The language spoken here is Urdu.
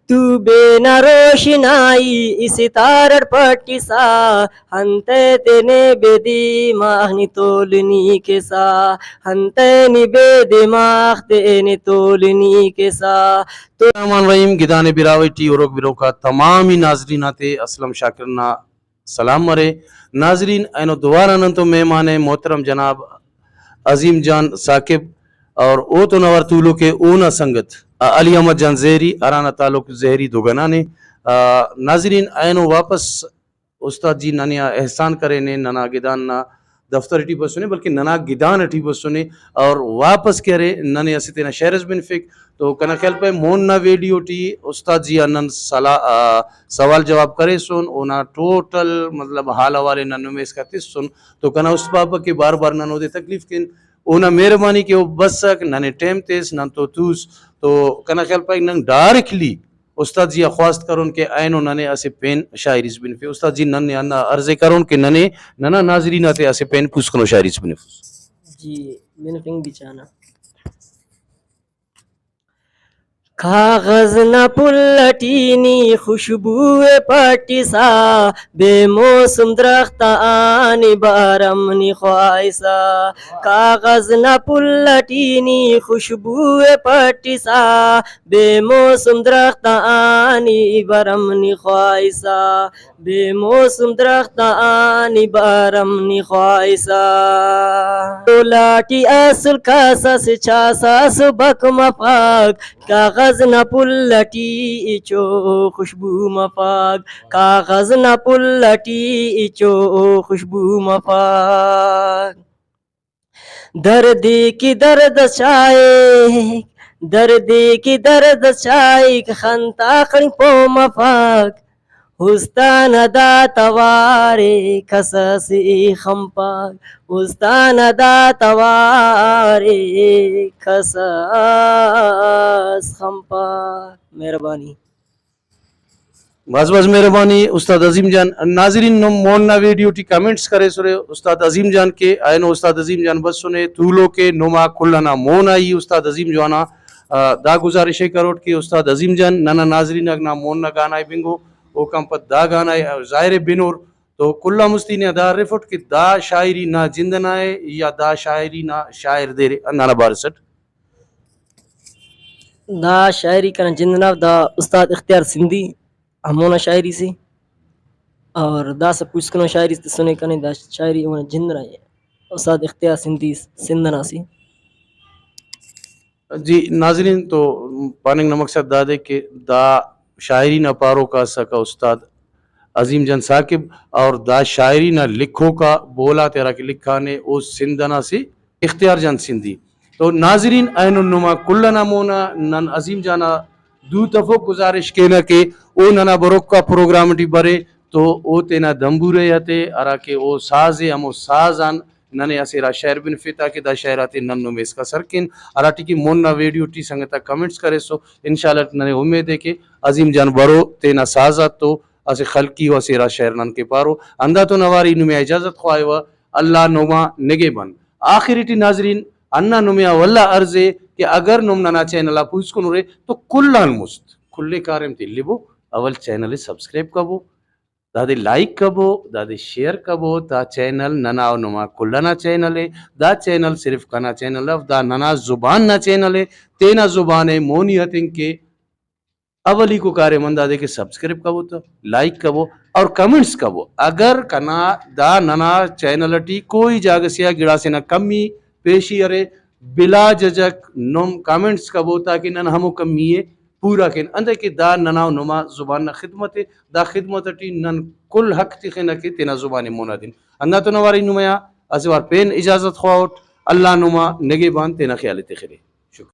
تو بے نہ روشنائی اس تارڑ پٹی سا ہنتے تینے بے دماغ نی تولنی کے سا ہنتے نی بے دماغ تینے تولنی کے سا تو الرحمن الرحیم گدانے براوٹی اور برو کا تمام ہی ناظرین آتے اسلم شاکرنا سلام مرے ناظرین اینو دوبارہ نن تو مہمان محترم جناب عظیم جان ثاقب اور او تو نور طولو کے اونا سنگت علی احمد جان زہری ارانا تعلق زہری دوگنانے ناظرین اینو واپس استاد جی ننیا احسان کرے نے ننا گدان نا دفتر ٹی بسنے بلکہ ننا گدان ٹی بسنے اور واپس کرے ننے اسیتنا شہرز بن فک تو کنا خیال پہ مون نا ویڈیو ٹی استاد جی انن سوال جواب کرے سن اونا ٹوٹل مطلب حال حوالے ننو میں اس کا تس سن تو کنا اس بابا کے بار بار ننو دے تکلیف کن اونا مہربانی کہ وہ بسک ننے ٹیم تیس نن تو توس تو کنا خیال پہ نن ڈائریکٹلی استاد جی خواست کرون کہ اینو ننے اسے پین شاعریز بن فی استاد جی ننے انا عرضے کرون کہ ننے ننا ناظرین آتے اسے پین پوسکنو شاعریز بن فی جی میں نے بچانا کاغذ نہ پلٹینی خوشبو پٹی سا بے موسم درخت آنی بارم نی خواہسا کاغذ نہ پلٹینی خوشبو پٹی سا بے موسم درخت آنی بارم نی خواہسا بے موسم درخت آنی بارم نی خواہسا لاٹی اصل کاسا سے چھاسا سبک مفاق کاغذ نہ پلٹی چو خوشبو مفاق کاغذ نہ پلٹی چو خوشبو مفاق دردی کی درد چائے دردی کی درد چائے خنتا خن پو مفاق استان دا توارے کساسی خمپاک استان دا توارے کساس خمپاک مہربانی بس بس مہربانی استاد عظیم جان ناظرین مون نا ویڈیو ٹی کمنٹس کرے سرے استاد عظیم جان کے اینو استاد عظیم جان بس سنے طولو کے نما کلنا مون آئی استاد عظیم جوانا دا گزارش کروٹ کہ استاد عظیم جان ننا ناظرین اگنا مون نا گانا بنگو او کم پت دا گانا ظاہر بنور تو کلا مستی نے دا رفٹ کہ دا شاعری نہ جندنا ہے یا دا شاعری نہ شاعر دے نانا بارسٹ دا شاعری کا جندنا دا استاد اختیار سندھی ہمونا شاعری سے اور دا سے پوچھ کنو شاعری سے سنے کنے دا شاعری ہونا جندنا ہے استاد اختیار سندھی سندنا سی جی ناظرین تو پاننگ مقصد دا دے کہ دا شاعری نہ پارو کا سکا استاد عظیم جان ثاقب اور دا شاعری نہ لکھو کا بولا تیرا کہ لکھانے او سندنا سے اختیار جان سندھی تو ناظرین این النما کلنا مونا نن عظیم جانا دو تفو گزارش کینا کہ او ننا بروک کا پروگرام ٹی برے تو او تینا دمبورے یتے ارا کہ او سازے ہمو سازان ننے اسیرا شعر بن فتا کہ دا شعراتے ننو میں اس کا سرکن اراٹی کی موننا ویڈیو ٹی سنگتا کمنٹس کرے سو انشاءاللہ ننے امید ہے کہ عظیم جان برو تینا سازات تو اسے خلقی و اسیرا شعر نن کے پارو اندہ تو نواری نمی اجازت خواہی و اللہ نما نگے بن آخری ٹی ناظرین انا نمیا واللہ عرضے کہ اگر نم ننا چینلہ پوچھ کنو رے تو کلان مست کلے کارم تی لبو اول چینل سبسکرائب کبو دادے لائک کبو دادے شیئر کبو تا چینل ننا و نما کلنا چینل ہے دا چینل صرف کنا چینل ہے دا ننا زبان نا چینل ہے تینا زبان ہے مونی ہتن کے اولی کو کارے من دادے کہ سبسکرائب کبو تا لائک کبو اور کمنٹس کبو اگر کنا دا ننا چینل ٹی کوئی جاگسیا گڑا سے نہ کمی پیشی ارے بلا ججک نم کمنٹس کبو تاکہ نن ہمو کمی ہے پورا کن اندے کہ دا ننا و نما زبان خدمت دا خدمت ٹی نن کل حق تخینا کہ تینا زبان مونا دن اندہ تو نواری نمیا اسوار پین اجازت خواہوٹ اللہ نما نگے بان تینا خیال تخیرے